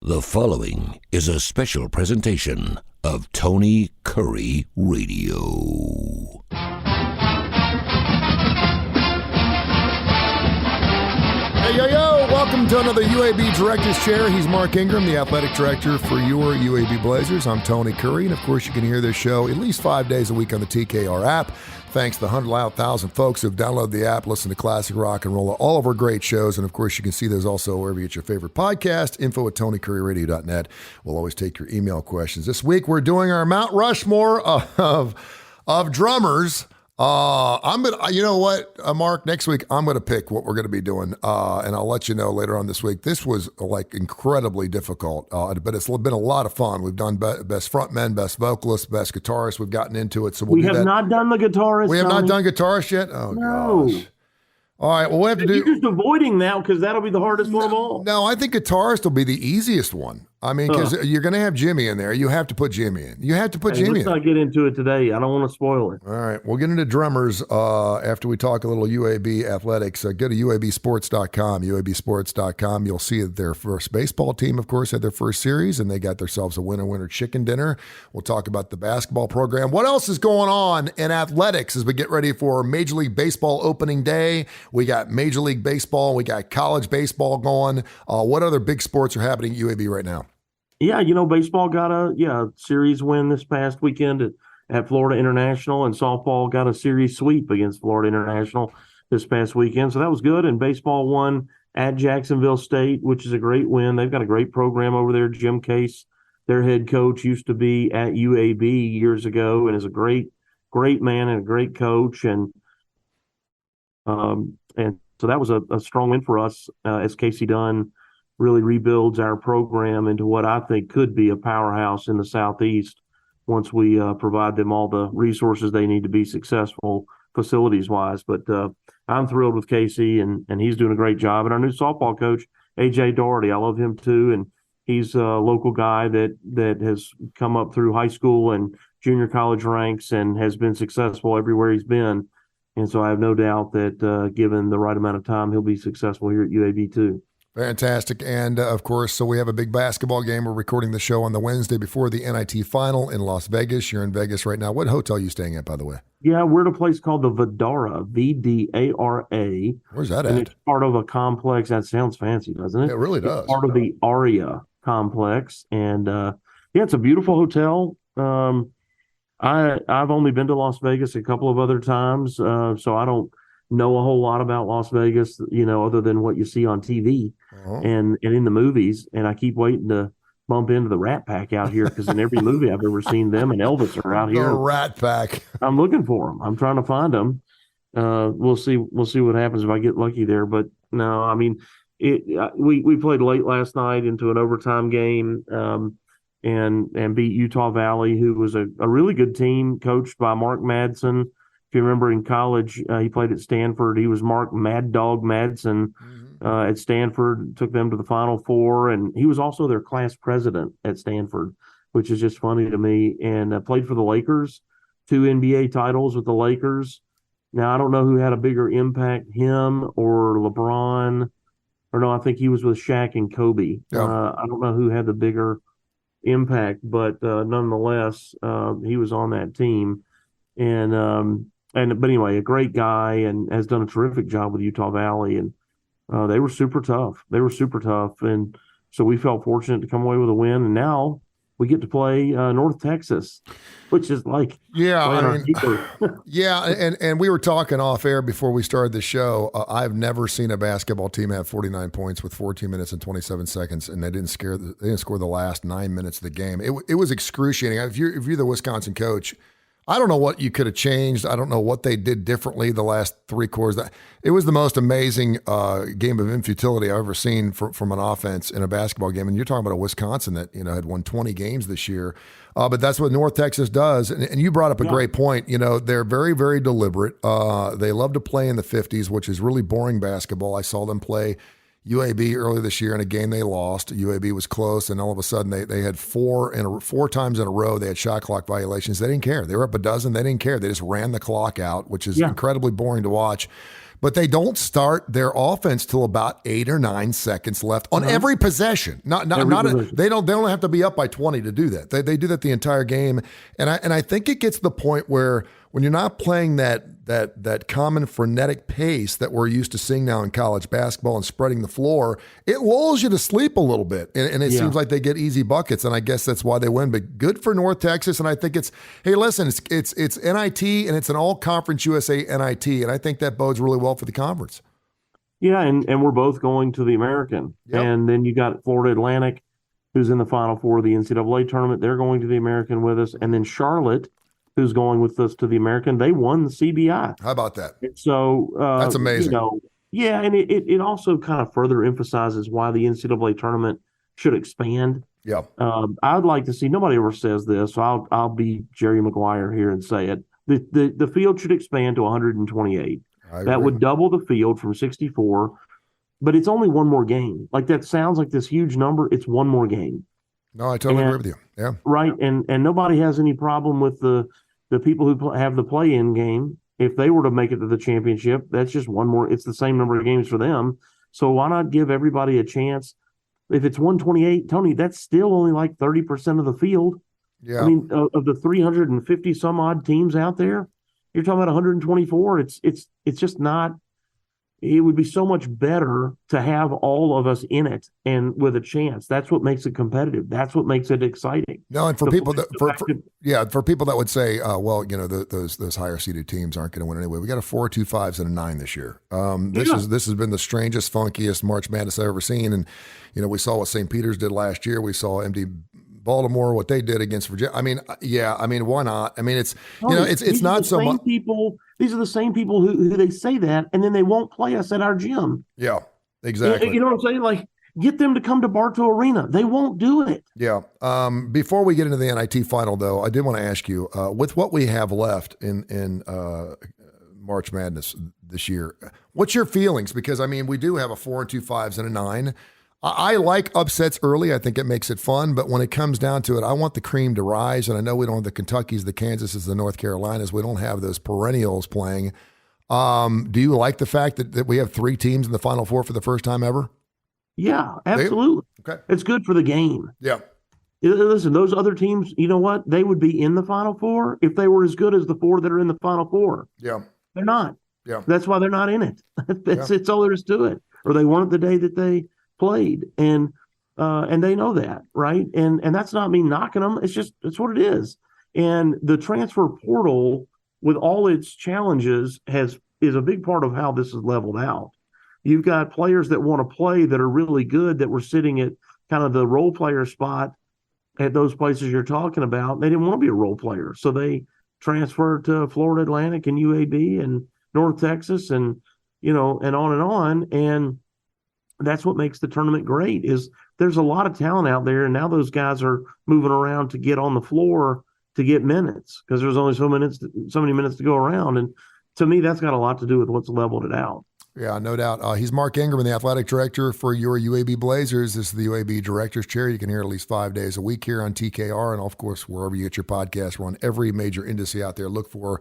The following is a special presentation of Tony Kurre Radio. Hey, yo, welcome to another UAB Director's Chair. He's Mark Ingram, the Athletic Director for your UAB Blazers. I'm Tony Kurre, and of course you can hear this show at least 5 days a week on the TKR app. Thanks to the 100,000 folks who've downloaded the app, listen to classic rock and roll, all of our great shows. And, of course, you can see those also wherever you get your favorite podcast, info@tonykurreradio.net. We'll always take your email questions. This week we're doing our Mount Rushmore of drummers. You know what, Mark, next week I'm going to pick what we're going to be doing, and I'll let you know later on this week. This was incredibly difficult, but it's been a lot of fun. We've done best frontmen, best vocalist, best guitarist. We've gotten into it. So we have not done the guitarist. We have not done guitarist yet? Oh, no. Gosh. All right, well, we'll have to do... You're just avoiding that because that'll be the hardest one of all. No, I think guitarist will be the easiest one. I mean, because you're going to have Jimmy in there. You have to put Jimmy in. Jimmy in. Let's not get into it today. I don't want to spoil it. All right. We'll get into drummers after we talk a little UAB athletics. Go to UABsports.com, UABsports.com. You'll see that their first baseball team, of course, had their first series, and they got themselves a winner chicken dinner. We'll talk about the basketball program. What else is going on in athletics as we get ready for Major League Baseball opening day? We got Major League Baseball. We got college baseball going. What other big sports are happening at UAB right now? Yeah, baseball got a series win this past weekend at Florida International, and softball got a series sweep against Florida International this past weekend. So that was good. And baseball won at Jacksonville State, which is a great win. They've got a great program over there. Jim Case, their head coach, used to be at UAB years ago and is a great man and a great coach. And so that was a strong win for us as Casey Dunn really rebuilds our program into what I think could be a powerhouse in the Southeast once we provide them all the resources they need to be successful facilities-wise. But I'm thrilled with Casey, and he's doing a great job. And our new softball coach, A.J. Doherty, I love him too, and he's a local guy that has come up through high school and junior college ranks and has been successful everywhere he's been. And so I have no doubt that given the right amount of time, he'll be successful here at UAB too. Fantastic. And, of course, so we have a big basketball game. We're recording the show on the Wednesday before the NIT final in Las Vegas. You're in Vegas right now. What hotel are you staying at, by the way? Yeah, we're at a place called the Vidara, Vdara. Where's that and at? It's part of a complex. That sounds fancy, doesn't it? It really does. It's part of the Aria complex. And, it's a beautiful hotel. I've only been to Las Vegas a couple of other times, so I don't know a whole lot about Las Vegas, other than what you see on TV and in the movies. And I keep waiting to bump into the Rat Pack out here because in every movie I've ever seen, them and Elvis are out here. The Rat Pack. I'm looking for them. I'm trying to find them. We'll see what happens if I get lucky there. But no, I mean, we played late last night into an overtime game and beat Utah Valley, who was a really good team coached by Mark Madsen. If you remember in college, he played at Stanford. He was Mark Mad Dog Madsen at Stanford, took them to the Final Four, and he was also their class president at Stanford, which is just funny to me, and played for the Lakers, 2 NBA titles with the Lakers. Now, I don't know who had a bigger impact, him or LeBron, or no, I think he was with Shaq and Kobe. Yeah. I don't know who had the bigger impact, but nonetheless, he was on that team. But anyway, a great guy and has done a terrific job with Utah Valley. And they were super tough. And so we felt fortunate to come away with a win. And now we get to play North Texas, which is like and we were talking off air before we started the show. I've never seen a basketball team have 49 points with 14 minutes and 27 seconds, and they didn't score the last 9 minutes of the game. It was excruciating. If you're the Wisconsin coach, I don't know what you could have changed. I don't know what they did differently the last 3 quarters. It was the most amazing game of infutility I've ever seen from an offense in a basketball game. And you're talking about a Wisconsin that had won 20 games this year. But that's what North Texas does. And you brought up a great point. They're very, very deliberate. They love to play in the 50s, which is really boring basketball. I saw them play UAB earlier this year in a game they lost. UAB was close, and all of a sudden they had 4 times in a row they had shot clock violations. They didn't care. They were up a dozen. They didn't care. They just ran the clock out, which is incredibly boring to watch. but they don't start their offense till about 8 or 9 seconds left on every possession. They don't have to be up by 20 to do that. They do that the entire game, and I think it gets to the point where when you're not playing that common frenetic pace that we're used to seeing now in college basketball and spreading the floor, it lulls you to sleep a little bit. And it seems like they get easy buckets, and I guess that's why they win. But good for North Texas, and I think it's NIT, and it's an all-conference USA NIT, and I think that bodes really well for the conference. Yeah, and we're both going to the American. Yep. And then you got Florida Atlantic, who's in the Final Four of the NCAA tournament. They're going to the American with us. And then Charlotte, who's going with us to the American. They won the CBI. How about that? So that's amazing. And it also kind of further emphasizes why the NCAA tournament should expand. Yeah. I'd like to see, nobody ever says this, so I'll be Jerry Maguire here and say it. The field should expand to 128. That would double the field from 64, but it's only one more game. Like, that sounds like this huge number. It's one more game. No, I totally agree with you. Yeah. Right. And nobody has any problem with the people who have the play-in game. If they were to make it to the championship, that's just one more. It's the same number of games for them. So why not give everybody a chance? If it's 128, Tony, that's still only like 30% of the field. Yeah. I mean, of the 350 some odd teams out there, you're talking about 124. It's just not. It would be so much better to have all of us in it and with a chance. That's what makes it competitive. That's what makes it exciting. No, and for people that would say, well, those higher seeded teams aren't going to win anyway. We got a 4, 2 5s, and a 9 this year. This has been the strangest, funkiest March Madness I've ever seen. And we saw what St. Peter's did last year. We saw MD Baltimore, what they did against Virginia. I mean, why not? I mean, it's not so much. These are the same people who they say that, and then they won't play us at our gym. Yeah, exactly. You know what I'm saying? Like, get them to come to Bartow Arena. They won't do it. Yeah. Before we get into the NIT final, though, I did want to ask you, with what we have left in March Madness this year, what's your feelings? Because, I mean, we do have a 4 and 2 5s and a 9. I like upsets early. I think it makes it fun. But when it comes down to it, I want the cream to rise. And I know we don't have the Kentuckys, the Kansases, the North Carolinas. We don't have those perennials playing. Do you like the fact that we have 3 teams in the Final Four for the first time ever? Yeah, absolutely. Okay. It's good for the game. Yeah. Listen, those other teams, you know what? They would be in the Final Four if they were as good as the 4 that are in the Final Four. Yeah. They're not. Yeah. That's why they're not in it. It's all there is to it. Or they weren't the day that they played, and they know that, right? And that's not me knocking them. It's what it is. And the transfer portal, with all its challenges, is a big part of how this is leveled out. You've got players that want to play that are really good that were sitting at kind of the role player spot at those places you're talking about. They didn't want to be a role player, so they transferred to Florida Atlantic and UAB and North Texas, and and on. And that's what makes the tournament great, is there's a lot of talent out there, and now those guys are moving around to get on the floor to get minutes, because there's only so many minutes to go around. And to me, that's got a lot to do with what's leveled it out. Yeah, no doubt. He's Mark Ingram, the athletic director for your UAB Blazers. This is the UAB Director's Chair. You can hear at least 5 days a week here on TKR, and of course, wherever you get your podcast. We're on every major industry out there. Look for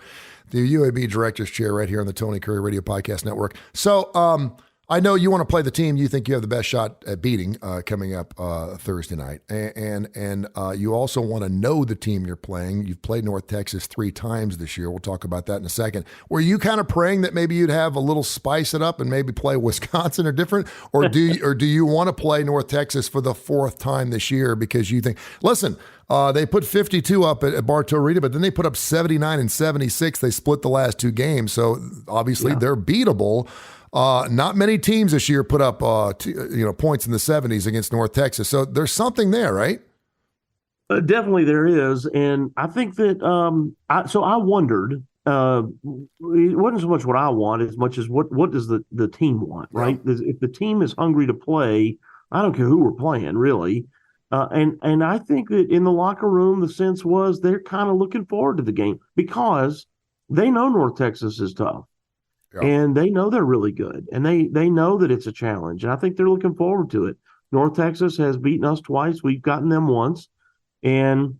the UAB Director's Chair right here on the Tony Kurre Radio Podcast Network. So, I know you want to play the team you think you have the best shot at beating coming up Thursday night. And you also want to know the team you're playing. You've played North Texas 3 times this year. We'll talk about that in a second. Were you kind of praying that maybe you'd have a little spice it up and maybe play Wisconsin or different? Or do you want to play North Texas for the 4th time this year because you think, listen, they put 52 up at Bartow Arena, but then they put up 79 and 76. They split the last 2 games. So obviously they're beatable. Not many teams this year put up points in the 70s against North Texas. So there's something there, right? Definitely there is. And I think that I wondered, it wasn't so much what I want as much as what does the team want, right? Yeah. If the team is hungry to play, I don't care who we're playing, really. And I think that in the locker room, the sense was they're kind of looking forward to the game because they know North Texas is tough. Yeah. And they know they're really good, and they know that it's a challenge. And I think they're looking forward to it. North Texas has beaten us twice. We've gotten them once. And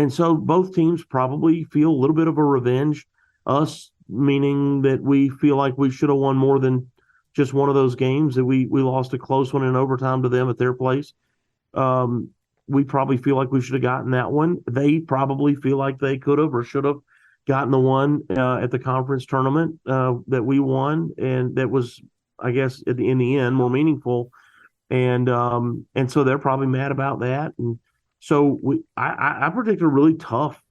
so both teams probably feel a little bit of a revenge. Us meaning that we feel like we should have won more than just one of those games, that we lost a close one in overtime to them at their place. We probably feel like we should have gotten that one. They probably feel like they could have or should have gotten the one at the conference tournament that we won, and that was, I guess, in the end, more meaningful. And so they're probably mad about that. And so I predict a really tough,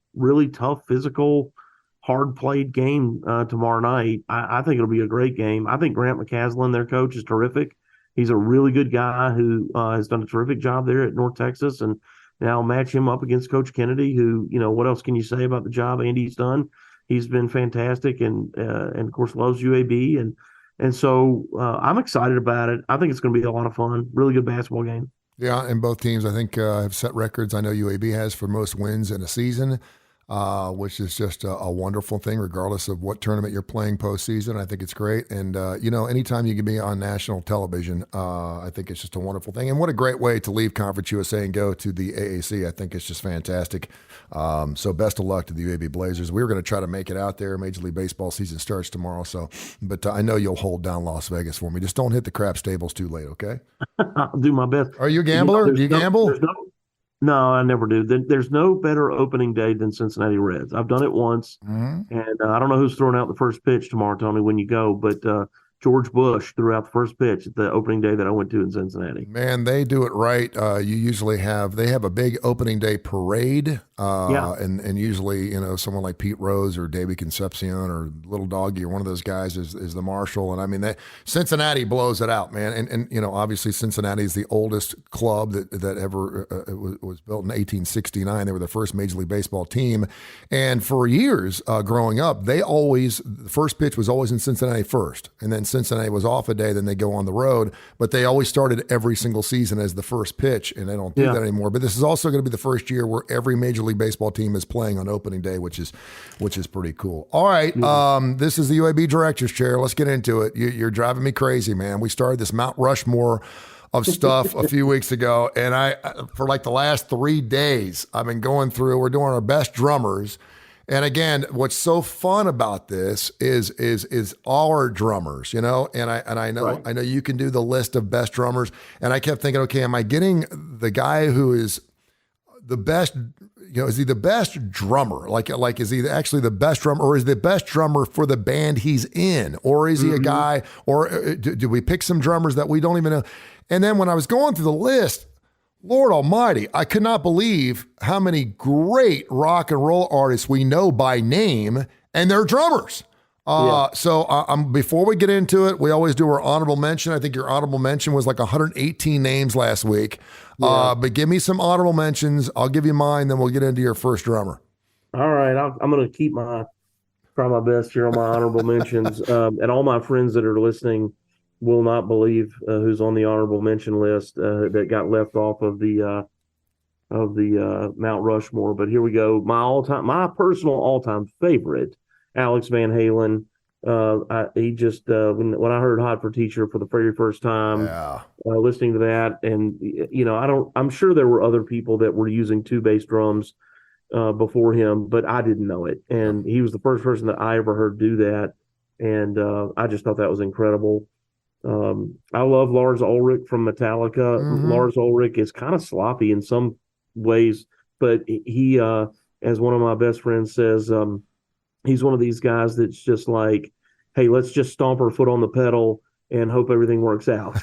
physical, hard played game tomorrow night. I think it'll be a great game. I think Grant McCaslin, their coach, is terrific. He's a really good guy who has done a terrific job there at North Texas, and now match him up against Coach Kennedy, who, what else can you say about the job Andy's done? He's been fantastic, and of course loves UAB, and so I'm excited about it. I think it's going to be a lot of fun. Really good basketball game. Yeah, and both teams, I think, have set records. I know UAB has for most wins in a season, which is just a wonderful thing, regardless of what tournament you're playing postseason. I think it's great. And, anytime you can be on national television, I think it's just a wonderful thing. And what a great way to leave Conference USA and go to the AAC. I think it's just fantastic. So best of luck to the UAB Blazers. We were going to try to make it out there. Major League Baseball season starts tomorrow. But I know you'll hold down Las Vegas for me. Just don't hit the crap stables too late, okay? I'll do my best. Are you a gambler? Do you gamble? No, I never do. There's no better opening day than Cincinnati Reds. I've done it once, and I don't know who's throwing out the first pitch tomorrow, Tony, when you go, but George Bush threw out the first pitch at the opening day that I went to in Cincinnati. Man, they do it right. You usually have a big opening day parade, and usually someone like Pete Rose or Davey Concepcion or Little Doggy or one of those guys is the marshal. And I mean, Cincinnati blows it out, man. And obviously Cincinnati is the oldest club that ever was built in 1869. They were the first Major League Baseball team, and for years growing up, the first pitch was always in Cincinnati first, and then Cincinnati was off a day, then they go on the road, but they always started every single season as the first pitch, and they don't do that anymore. But this is also going to be the first year where every Major League Baseball team is playing on opening day, which is pretty cool. All right, this is the UAB Director's Chair. Let's get into it. You're driving me crazy, man. We started this Mount Rushmore of stuff a few weeks ago, and I for like the last 3 days, I've been going through. We're doing our best drummers. And again, what's so fun about this is our drummers, and I know Right. I know you can do the list of best drummers, and I kept thinking, okay, am I getting the guy who is the best? Is he the best drummer? Like is he actually the best drummer, or is the best drummer for the band he's in, or is he a guy, or do we pick some drummers that we don't even know? And then when I was going through the list, Lord Almighty, I could not believe how many great rock and roll artists we know by name, and they're drummers. So before we get into it, we always do our honorable mention. I think your honorable mention was like 118 names last week. But give me some honorable mentions. I'll give you mine, then we'll get into your first drummer. All right, I'm going to try my best here on my honorable mentions. And all my friends that are listening will not believe who's on the honorable mention list that got left off of the Mount Rushmore. But here we go. My personal all-time favorite, Alex Van Halen. He just when I heard "Hot for Teacher" for the very first time, listening to that, and I'm sure there were other people that were using 2 bass drums before him, but I didn't know it, and he was the first person that I ever heard do that, and I just thought that was incredible. I love Lars Ulrich from Metallica. Lars Ulrich is kind of sloppy in some ways, but he, as one of my best friends says, he's one of these guys that's just like, hey, let's just stomp our foot on the pedal and hope everything works out.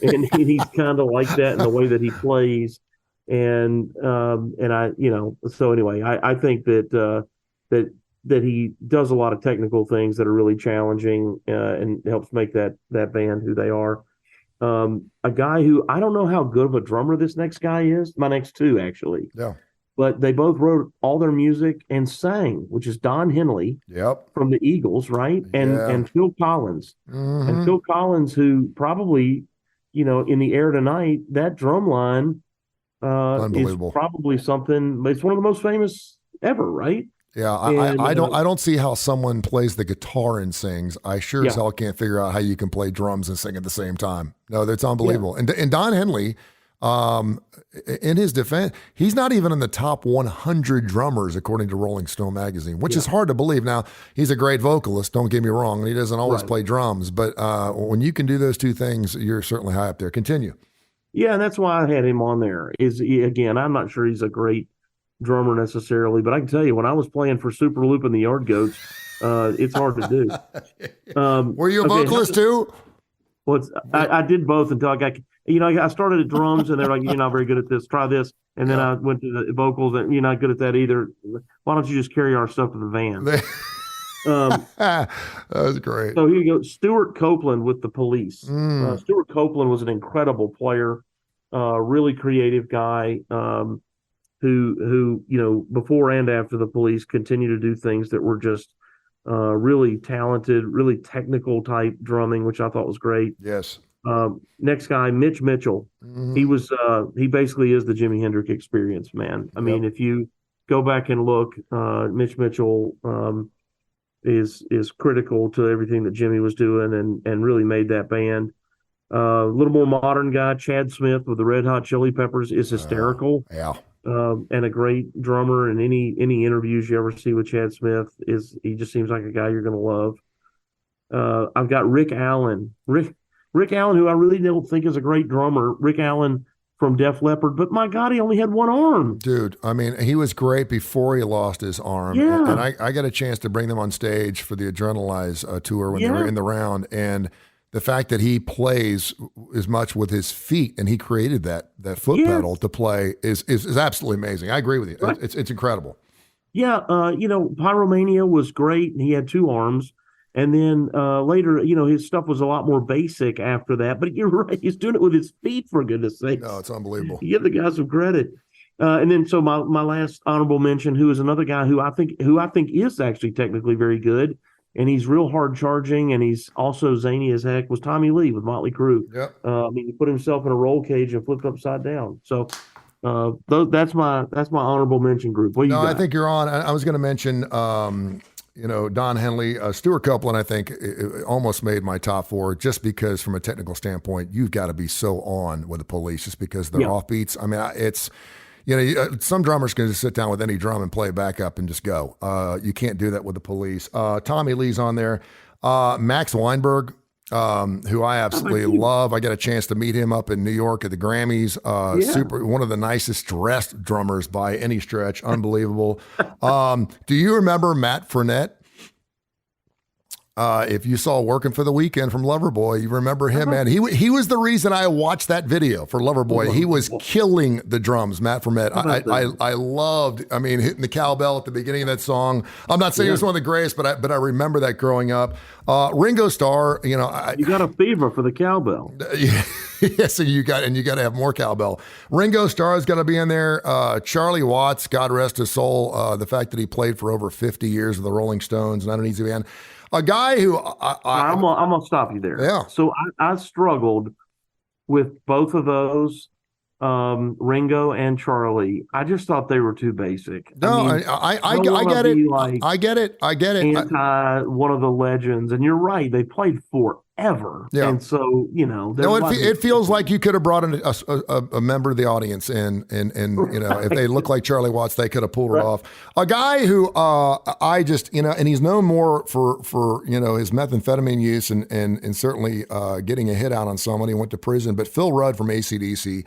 And he's kind of like that in the way that he plays. And I, so anyway, I think that he does a lot of technical things that are really challenging and helps make that band who they are. A guy who, I don't know how good of a drummer this next guy is, my next 2 actually. Yeah. But they both wrote all their music and sang, which is Don Henley from the Eagles, right? And Phil Collins. And Phil Collins, who probably, in the air tonight, that drum line is probably something, it's one of the most famous ever, right? Yeah, I don't see how someone plays the guitar and sings. I sure as hell can't figure out how you can play drums and sing at the same time. No, that's unbelievable. Yeah. And Don Henley, In his defense, he's not even in the top 100 drummers according to Rolling Stone magazine, which is hard to believe. Now, he's a great vocalist, don't get me wrong, and he doesn't always play drums, but when you can do those two things, you're certainly high up there. Continue. Yeah, and that's why I had him on there. Again, I'm not sure he's a great drummer necessarily, but I can tell you when I was playing for Super Loop and the Yard Goats, it's hard to do. Were you a vocalist too? Well, I did both until I got, I started at drums and they're like, you're not very good at this, try this. And then I went to the vocals and you're not good at that either. Why don't you just carry our stuff to the van? That was great. So here you go. Stuart Copeland with the Police. Stuart Copeland was an incredible player, really creative guy who, before and after the Police continued to do things that were just really talented, really technical type drumming, which I thought was great. Yes. Next guy, Mitch Mitchell. He basically is the Jimi Hendrix Experience, man. I mean, if you go back and look, Mitch Mitchell is critical to everything that Jimmy was doing and really made that band. A little more modern guy, Chad Smith with the Red Hot Chili Peppers is hysterical. And a great drummer. And any interviews you ever see with Chad Smith he just seems like a guy you're going to love. I've got Rick Allen. Rick Allen, who I really don't think is a great drummer. Rick Allen from Def Leppard, but my God, he only had one arm. Dude, I mean, he was great before he lost his arm. Yeah. And I got a chance to bring them on stage for the Adrenalize tour when they were in the round. And the fact that he plays as much with his feet and he created that foot pedal to play is absolutely amazing. I agree with you. Right. It's incredible. Yeah. Pyromania was great. And he had two arms. And then later, his stuff was a lot more basic after that. But you're right. He's doing it with his feet, for goodness sake. No, it's unbelievable. You give the guy some credit. And then so my last honorable mention, who is another guy who I think is actually technically very good, and he's real hard charging, and he's also zany as heck, was Tommy Lee with Motley Crue. Yep. He put himself in a roll cage and flipped upside down. So that's my honorable mention group. What do you got? I think you're on. I was going to mention Don Henley, Stuart Copeland, I think it almost made my top four just because from a technical standpoint, you've got to be so on with the Police just because they're offbeats. I mean, it's, some drummers can just sit down with any drum and play back up and just go. You can't do that with the Police. Tommy Lee's on there. Max Weinberg, who I absolutely love. I got a chance to meet him up in New York at the Grammys. One of the nicest dressed drummers by any stretch. Unbelievable. Do you remember Matt Fournette? If you saw Working for the Weekend from Loverboy, you remember him, man. He was the reason I watched that video for Loverboy. He was killing the drums, Matt Fournette. I loved, hitting the cowbell at the beginning of that song. I'm not saying it was one of the greatest, but I remember that growing up. Ringo Starr, you got a fever for the cowbell. So you got to have more cowbell. Ringo Starr is going to be in there. Charlie Watts, God rest his soul. The fact that he played for over 50 years with the Rolling Stones, not an easy man. A guy who I'm gonna stop you there. Yeah. So I struggled with both of those, Ringo and Charlie. I just thought they were too basic. No, I get it. I get it. Anti one of the legends, and you're right. They played forever. Yeah. And so it feels like you could have brought in a member of the audience in, and if they look like Charlie Watts, they could have pulled it off. A guy who I just and he's known more for his methamphetamine use and certainly getting a hit out on someone. He went to prison, but Phil Rudd from AC/DC.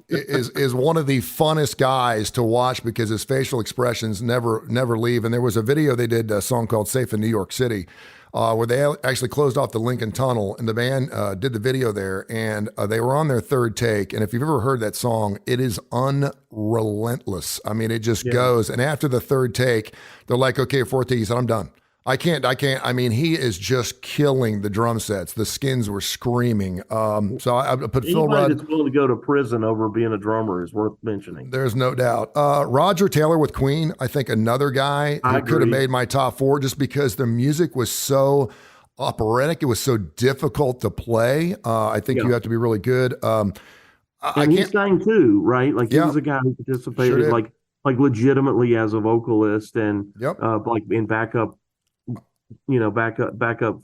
Is one of the funnest guys to watch because his facial expressions never leave. And there was a video they did, a song called Safe in New York City, where they actually closed off the Lincoln Tunnel, and the band did the video there, and they were on their third take. And if you've ever heard that song, it is unrelentless. I mean, it just goes. And after the third take, they're like, okay, fourth take, he said, I'm done. I can't. I mean, he is just killing the drum sets. The Skins were screaming. So I put Phil Rudd. Anybody that's willing to go to prison over being a drummer is worth mentioning. There's no doubt. Roger Taylor with Queen, I think another guy who could have made my top four just because the music was so operatic. It was so difficult to play. I think you have to be really good. And he sang too, right? Like he was a guy who participated like legitimately as a vocalist and like in backup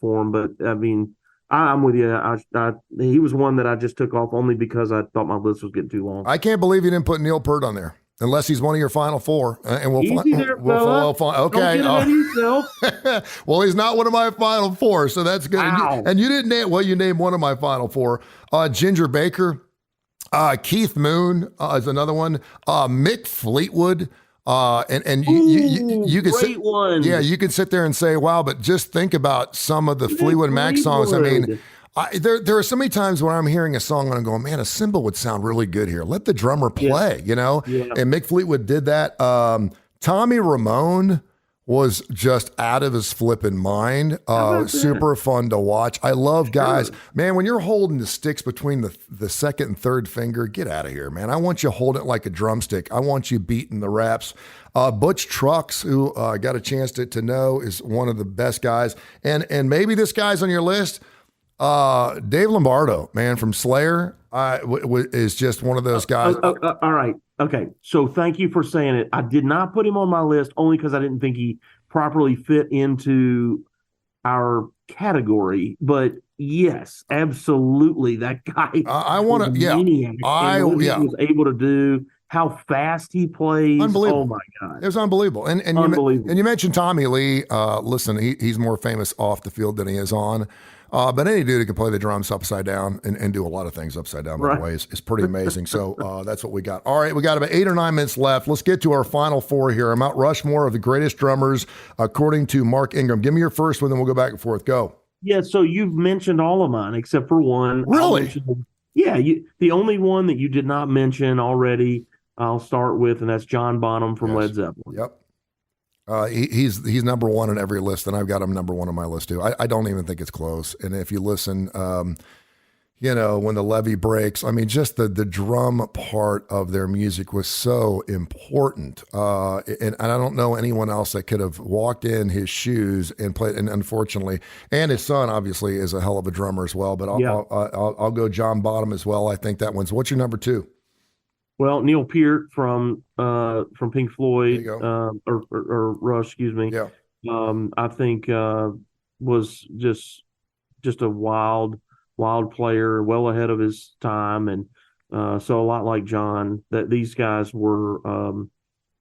form. But I mean, I'm with you. He was one that I just took off only because I thought my list was getting too long. I can't believe you didn't put Neil Peart on there. Unless he's one of your final four, and we'll Easy there, fella. Okay. Don't get ahead of yourself. Well, he's not one of my final four, so that's good. Wow. And you didn't name. Well, you named one of my final four. Ginger Baker, Keith Moon is another one. Mick Fleetwood. And you could great one. Yeah, you could sit there and say, wow, but just think about some of the Fleetwood Mac songs. I mean, there are so many times when I'm hearing a song and I'm going, man, a cymbal would sound really good here. Let the drummer play, you know? Yeah. And Mick Fleetwood did that. Tommy Ramone was just out of his flipping mind. Super fun to watch. I love guys. Man, when you're holding the sticks between the second and third finger, get out of here, man. I want you holding it like a drumstick. I want you beating the raps. Butch Trucks, who I got a chance to know, is one of the best guys. And maybe this guy's on your list. Dave Lombardo, man, from Slayer, is just one of those guys. All right. Okay. So thank you for saying it. I did not put him on my list only because I didn't think he properly fit into our category. But yes, absolutely. That guy. I want to, yeah. He was able to do, how fast he plays. Unbelievable. Oh my God. It was unbelievable. And Unbelievable. You mentioned Tommy Lee. Listen, he's more famous off the field than he is on. But any dude who can play the drums upside down and do a lot of things upside down, by the way, is pretty amazing. So that's what we got. All right, we got about 8 or 9 minutes left. Let's get to our final four here. Mount Rushmore of the greatest drummers, according to Mark Ingram. Give me your first one, then we'll go back and forth. Go. Yeah, so you've mentioned all of mine except for one. Really? The only one that you did not mention already, I'll start with, and that's John Bonham from Led Zeppelin. Yep. He's number one on every list, and I've got him number one on my list too. I don't even think it's close. And if you listen, when the levee breaks, I mean, just the drum part of their music was so important. And I don't know anyone else that could have walked in his shoes and played. And unfortunately, and his son obviously is a hell of a drummer as well. But I'll go John Bonham as well. I think that one's. What's your number two? Well, Neil Peart from Pink Floyd, or Rush, excuse me. Yeah. I think was just a wild player, well ahead of his time, and so a lot like John. That these guys were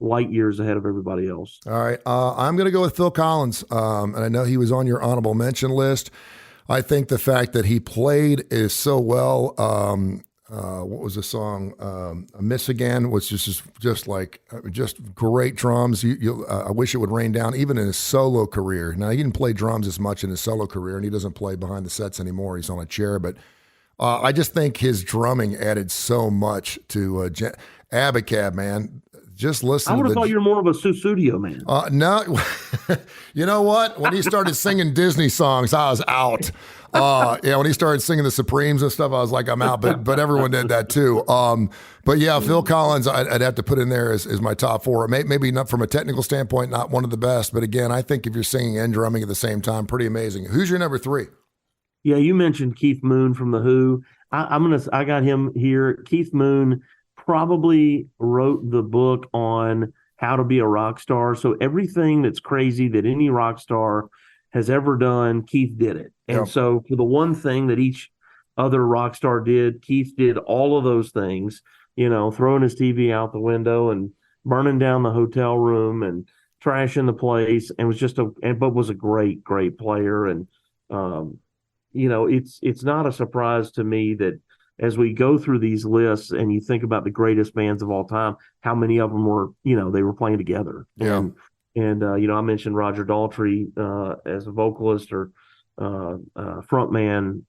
light years ahead of everybody else. All right, I'm going to go with Phil Collins, and I know he was on your honorable mention list. I think the fact that he played is so well. What was the song? Miss Again was just great drums. I wish it would rain down, even in his solo career. Now, he didn't play drums as much in his solo career, and he doesn't play behind the sets anymore. He's on a chair, but I just think his drumming added so much to Abacab, man. Just listen. I would have thought you were more of a Sussudio man. No, you know what? When he started singing Disney songs, I was out. When he started singing the Supremes and stuff, I was like, I'm out. But everyone did that too. But yeah, Phil Collins, I'd have to put in there as my top four. Maybe not from a technical standpoint, not one of the best. But again, I think if you're singing and drumming at the same time, pretty amazing. Who's your number three? Yeah, you mentioned Keith Moon from The Who. I got him here. Keith Moon probably wrote the book on how to be a rock star. So everything that's crazy that any rock star has ever done, Keith did it. And so for the one thing that each other rock star did, Keith did all of those things, throwing his TV out the window and burning down the hotel room and trashing the place, and was a great, great player. And, it's not a surprise to me that as we go through these lists and you think about the greatest bands of all time, how many of them were, they were playing together. Yeah. And I mentioned Roger Daltrey as a vocalist or frontman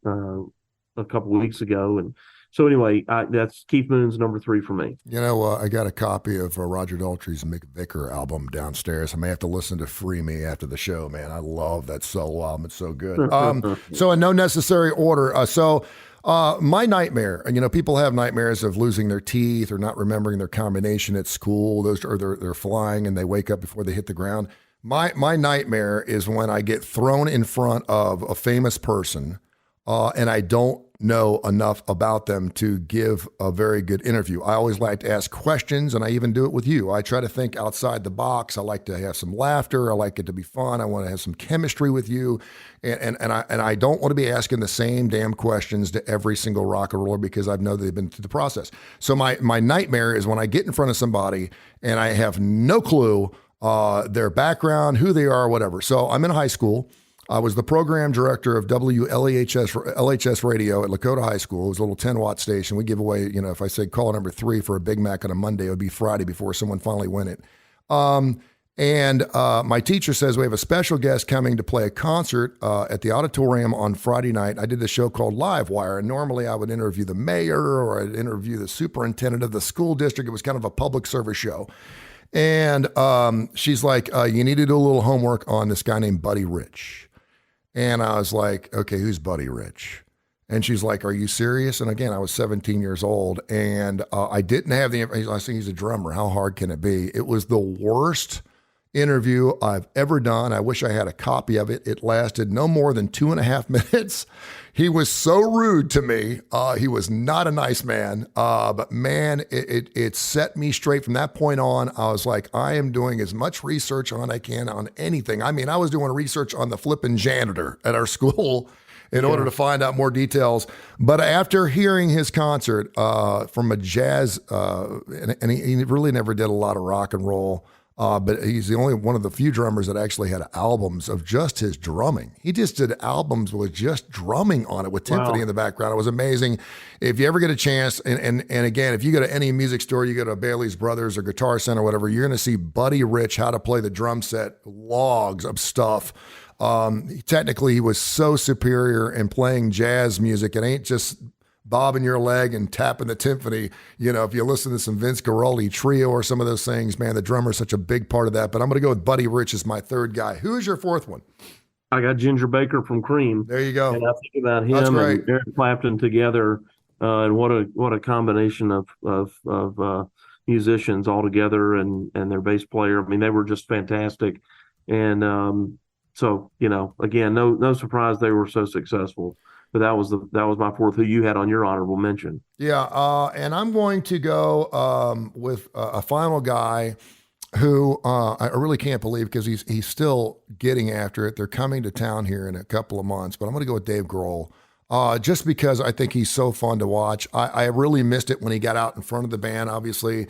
a couple of weeks ago. And so anyway, that's Keith Moon's number three for me. I got a copy of Roger Daltrey's Mick Vicker album downstairs. I may have to listen to Free Me after the show, man. I love that solo album. It's so good. So in no necessary order. My nightmare, people have nightmares of losing their teeth or not remembering their combination at school. They're flying and they wake up before they hit the ground. My nightmare is when I get thrown in front of a famous person and I don't know enough about them to give a very good interview. I always like to ask questions, and I even do it with you. I try to think outside the box. I like to have some laughter. I like it to be fun. I want to have some chemistry with you, and I don't want to be asking the same damn questions to every single rock and roller because I know they've been through the process. So my nightmare is when I get in front of somebody and I have no clue their background, who they are, whatever. So I'm in high school. I was the program director of LHS radio at Lakota High School. It was a little 10-watt station. We give away, if I say call number 3 for a Big Mac on a Monday, it would be Friday before someone finally win it. And my teacher says we have a special guest coming to play a concert at the auditorium on Friday night. I did this show called Live Wire, and normally I would interview the mayor or I'd interview the superintendent of the school district. It was kind of a public service show. And she's like, you need to do a little homework on this guy named Buddy Rich. And I was like, okay, who's Buddy Rich? And she's like, are you serious? And again, I was 17 years old and I didn't have the information. I think he's a drummer. How hard can it be? It was the worst interview I've ever done. I wish I had a copy of it. It lasted no more than 2.5 minutes. He was so rude to me. He was not a nice man. But man, it set me straight from that point on. I was like, I am doing as much research on I can on anything. I mean, I was doing research on the flipping janitor at our school in order to find out more details. But after hearing his concert from a jazz, and he really never did a lot of rock and roll, but he's the only one of the few drummers that actually had albums of just his drumming. He just did albums with just drumming on it with timpani in the background. It was amazing. If you ever get a chance, and again, if you go to any music store, you go to Bailey's Brothers or Guitar Center or whatever, you're going to see Buddy Rich, how to play the drum set, logs of stuff. Technically, he was so superior in playing jazz music. It ain't just bobbing your leg and tapping the timpani. If you listen to some Vince Guaraldi trio or some of those things, man, the drummer is such a big part of that. But I'm going to go with Buddy Rich as my third guy. Who is your fourth one? I got Ginger Baker from Cream. There you go. And I think about him and Eric Clapton together, and what a combination of musicians all together, and their bass player. I mean, they were just fantastic. And so again, no surprise they were so successful. But that was my fourth, who you had on your honorable mention. Yeah, and I'm going to go with a final guy who I really can't believe because he's still getting after it. They're coming to town here in a couple of months, but I'm going to go with Dave Grohl. Just because I think he's so fun to watch. I really missed it when he got out in front of the band, obviously.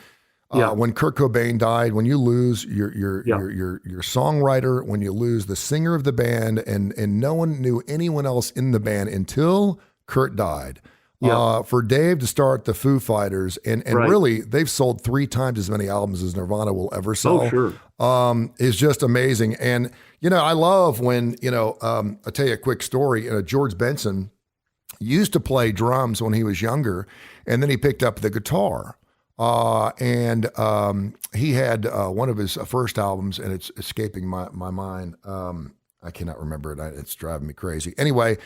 When Kurt Cobain died, when you lose your songwriter, when you lose the singer of the band, and no one knew anyone else in the band until Kurt died. For Dave to start the Foo Fighters, and really they've sold 3 times as many albums as Nirvana will ever sell. Oh, sure. Is just amazing. And I love when I'll tell you a quick story. George Benson used to play drums when he was younger, and then he picked up the guitar. And he had one of his first albums, and it's escaping my mind. I cannot remember it. It's driving me crazy. Anyway,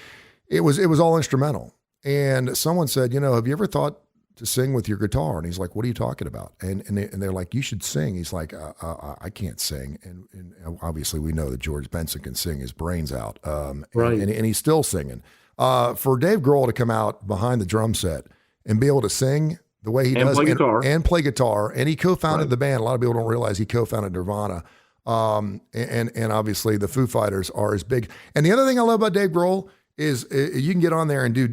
it was all instrumental. And someone said, have you ever thought to sing with your guitar? And he's like, what are you talking about? And they're like, you should sing. He's like, I can't sing. And obviously we know that George Benson can sing his brains out. And he's still singing. For Dave Grohl to come out behind the drum set and be able to sing the way he does, and play guitar, and he co-founded the band. A lot of people don't realize he co-founded Nirvana, and obviously the Foo Fighters are as big. And the other thing I love about Dave Grohl is you can get on there and do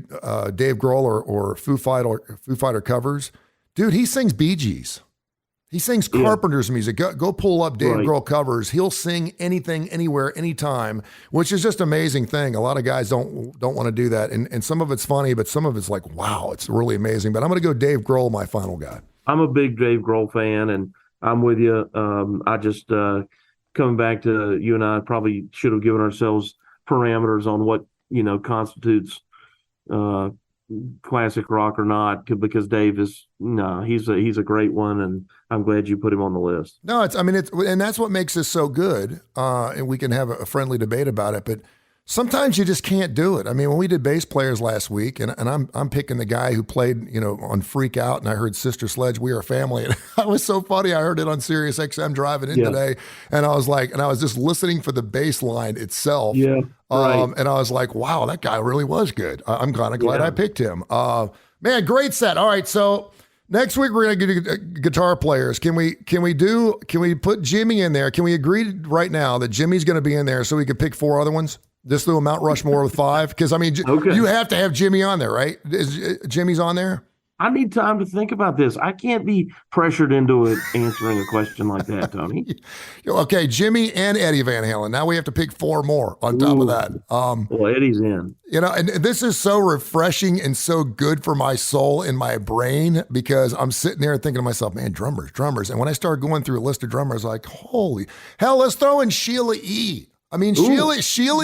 Dave Grohl or Foo Fighter covers. Dude, he sings Bee Gees. He sings Carpenter's music. Go pull up Dave Grohl covers. He'll sing anything, anywhere, anytime, which is just an amazing thing. A lot of guys don't want to do that. And some of it's funny, but some of it's like, wow, it's really amazing. But I'm going to go Dave Grohl, my final guy. I'm a big Dave Grohl fan, and I'm with you. I just, coming back to you and I probably should have given ourselves parameters on what, constitutes classic rock or not, because Dave is he's a great one, and I'm glad you put him on the list. No, and that's what makes this so good. And we can have a friendly debate about it. But sometimes you just can't do it. I mean, when we did bass players last week, and I'm picking the guy who played, on Freak Out, and I heard Sister Sledge, We Are Family. And it was so funny. I heard it on Sirius XM driving in today. And I was just listening for the bass line itself. Yeah. Right. And I was like, wow, that guy really was good. I'm kind of glad I picked him. Man, great set. All right. So next week we're going to get guitar players. Can we put Jimmy in there? Can we agree right now that Jimmy's going to be in there so we can pick 4 other ones? Just do a Mount Rushmore with 5? Because, I mean, you have to have Jimmy on there, right? Jimmy's on there? I need time to think about this. I can't be pressured into it answering a question like that, Tony. Okay, Jimmy and Eddie Van Halen. Now we have to pick 4 more on top of that. Well, Eddie's in. And this is so refreshing and so good for my soul and my brain, because I'm sitting there thinking to myself, man, drummers. And when I started going through a list of drummers, like, holy hell, let's throw in Sheila E. I mean, Sheila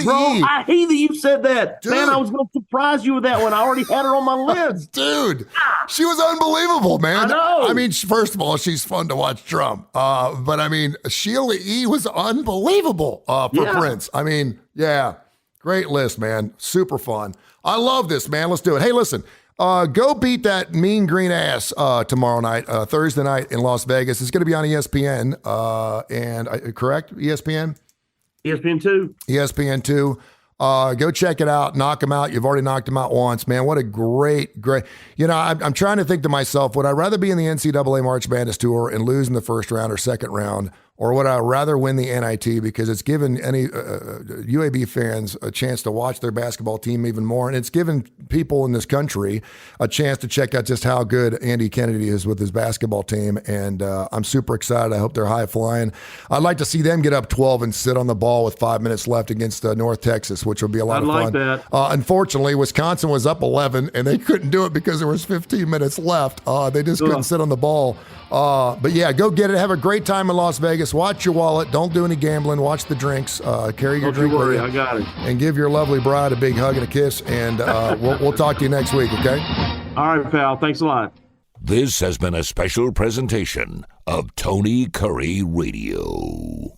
Bro, E. I hate that you said that. Dude. Man, I was going to surprise you with that one. I already had her on my list. Dude, she was unbelievable, man. I know. I mean, first of all, she's fun to watch drum. But I mean, Sheila E. was unbelievable for Prince. I mean, yeah, great list, man. Super fun. I love this, man. Let's do it. Hey, listen, go beat that mean green ass tomorrow night, Thursday night in Las Vegas. It's going to be on ESPN. Correct? ESPN? ESPN2. ESPN2. Go check it out. Knock him out. You've already knocked him out once, man. What a great. I'm trying to think to myself, would I rather be in the NCAA March Madness Tour and lose in the first round or second round, or would I rather win the NIT, because it's given any UAB fans a chance to watch their basketball team even more, and it's given people in this country a chance to check out just how good Andy Kennedy is with his basketball team, and I'm super excited. I hope they're high flying. I'd like to see them get up 12 and sit on the ball with 5 minutes left against North Texas, which would be a lot of fun. That. Unfortunately, Wisconsin was up 11, and they couldn't do it because there was 15 minutes left. They just couldn't sit on the ball. But yeah, go get it. Have a great time in Las Vegas. Watch your wallet. Don't do any gambling. Watch the drinks. Carry your drink with you. I got it. And give your lovely bride a big hug and a kiss. And we'll talk to you next week, okay? All right, pal. Thanks a lot. This has been a special presentation of Tony Curry Radio.